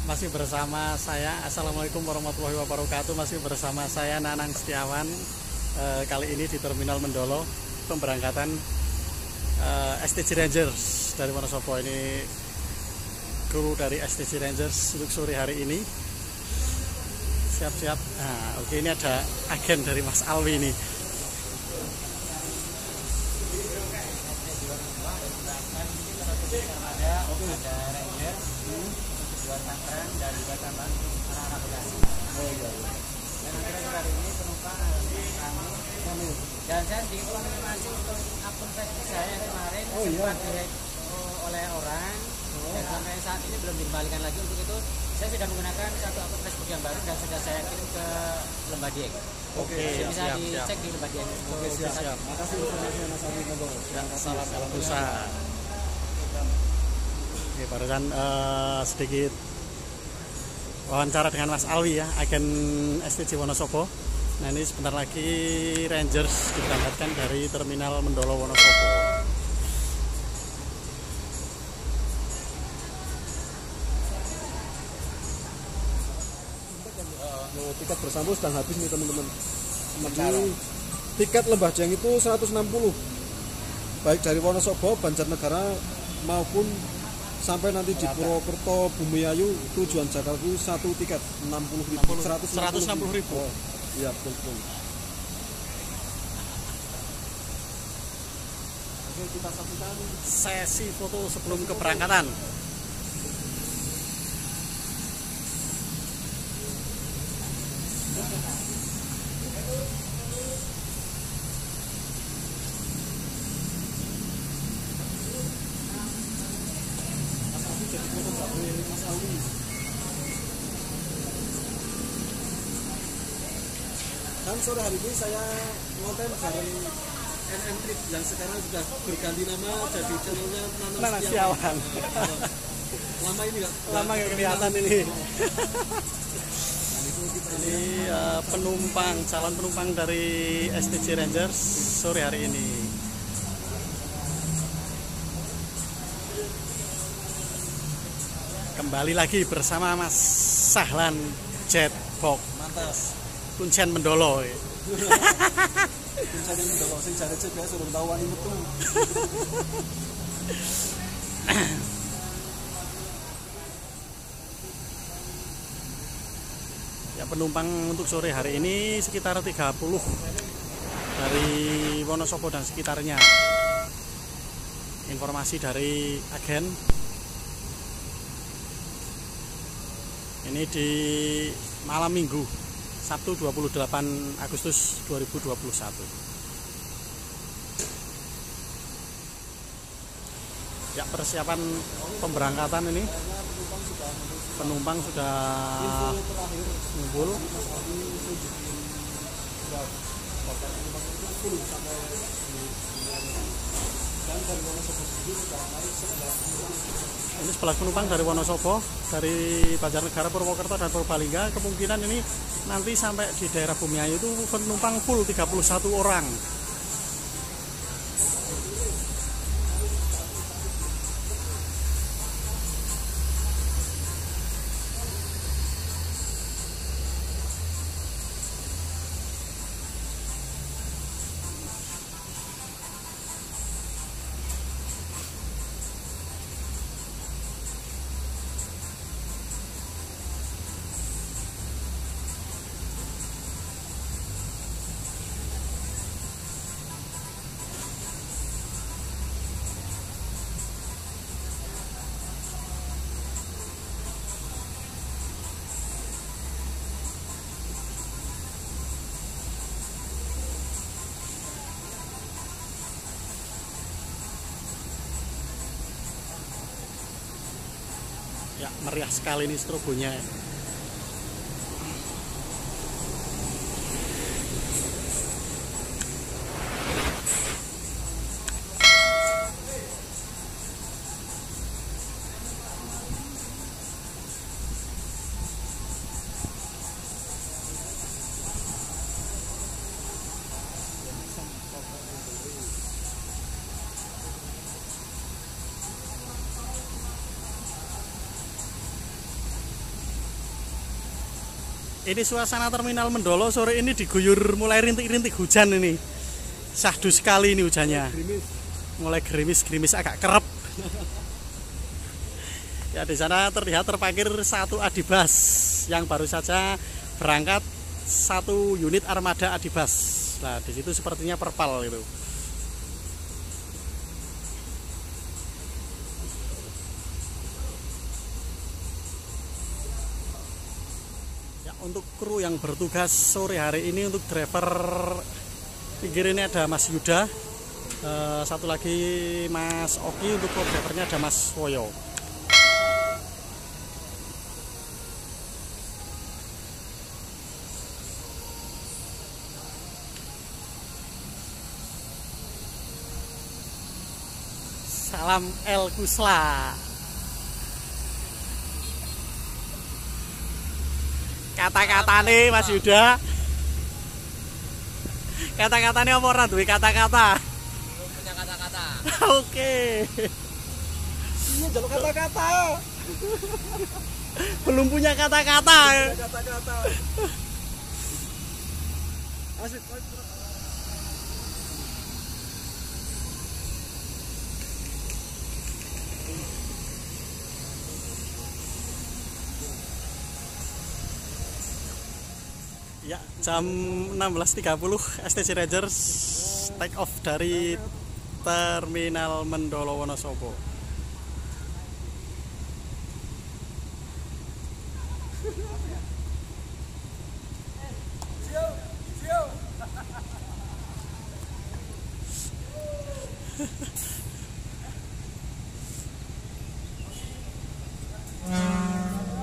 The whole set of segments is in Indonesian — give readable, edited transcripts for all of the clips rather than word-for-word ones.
masih bersama saya. Assalamualaikum warahmatullahi wabarakatuh. Masih bersama saya Nanang Setiawan. Kali ini di Terminal Mendolo, pemberangkatan STJ Rangers dari Wonosobo. Ini kru dari STJ Rangers untuk sore hari ini. Siap-siap. Nah, oke, ini ada agen dari Mas Alwi ini. Ada Ranger, buat Tangerang dan juga tambahan anak-anak Bekasi. Oh iya. Dan akhirnya hari ini penumpang kami. Dan saya dikonfirmasi untuk akun Facebook saya kemarin sempat di-hack oleh orang. Dan sampai saat ini belum dikembalikan lagi. Untuk itu saya sudah menggunakan satu akun Facebook yang baru dan sudah saya kirim ke Lembah Dieng. Oke, bisa dicek di Lembah Dieng. Oke, siap. Makasih informasinya Mas Alwi. Salam Busa. Oke, barusan sedikit wawancara dengan Mas Alwi ya, agen STJ Wonosobo. Nah, ini sebentar lagi Rangers diberangkatkan dari Terminal Mendolo Wonosobo. Tiket bersambung sedang habis nih teman-teman. Jadi tiket Lembah Dieng itu 160, baik dari Wonosobo, Banjarnegara maupun sampai nanti di Purwokerto, Bumiayu, tujuan Jakarta itu satu tiket 60.000, 160.000. Oh, iya betul. Oke, kita saksikan Sesi foto sebelum keberangkatan. Dan sore hari ini saya ngonten bareng NM Trip yang sekarang sudah berganti nama jadi channelnya Nanang Setiawan. Lama ini nggak? Lama nggak kelihatan ini. Ini calon penumpang dari STJ Rangers sore hari ini. Kembali lagi bersama Mas Sahlan Jetbox. Mantas. Kuncen Mendolo. Kuncen Mendolo sing jare cek suruh tahu wani metu. Ya, penumpang untuk sore hari ini sekitar 30 dari Wonosobo dan sekitarnya. Informasi dari agen. Ini di malam Minggu, Sabtu 28 Agustus 2021. Ya, persiapan pemberangkatan ini. Penumpang sudah ngumpul. Ini 11 penumpang dari Wonosobo, dari Banjarnegara, Purwokerto, dan Purbalingga. Kemungkinan ini nanti sampai di daerah Bumiayu itu penumpang full 31 orang. Ya, meriah sekali ini strobonya. Ini suasana terminal Mendolo sore ini diguyur mulai rintik-rintik hujan ini. Syahdu sekali ini hujannya. Mulai gerimis-gerimis agak kerep. Ya, di sana terlihat terparkir satu Adibas yang baru saja berangkat, satu unit armada Adibas. Nah, di situ sepertinya perpal gitu. Untuk kru yang bertugas sore hari ini, untuk driver pinggir ini ada Mas Yuda, satu lagi Mas Oki, untuk co-drivernya ada Mas Woyo. Salam El Kusla. Kata-kata nih Mas Yuda. Kata-kata nih apa orang duwe kata-kata? Belum punya kata-kata. Oke. Ini jalur kata-kata. Belum punya kata-kata. Kata-kata. Asik. Ya, jam 16.30 STC Rangers take off dari terminal Mendolo Wonosobo.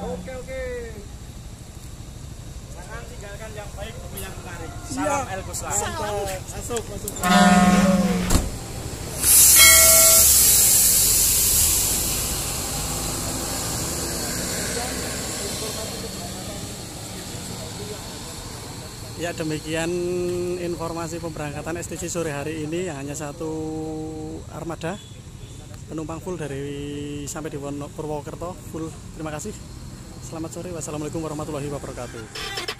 Oke. Jangan tinggalkan yang baik demi yang menarik. Siap. Salam El Kusla. Masuk. Ya, demikian informasi pemberangkatan STC sore hari ini, yang hanya satu armada penumpang full dari sampai di Purwokerto full. Terima kasih. Selamat sore. Wassalamualaikum warahmatullahi wabarakatuh.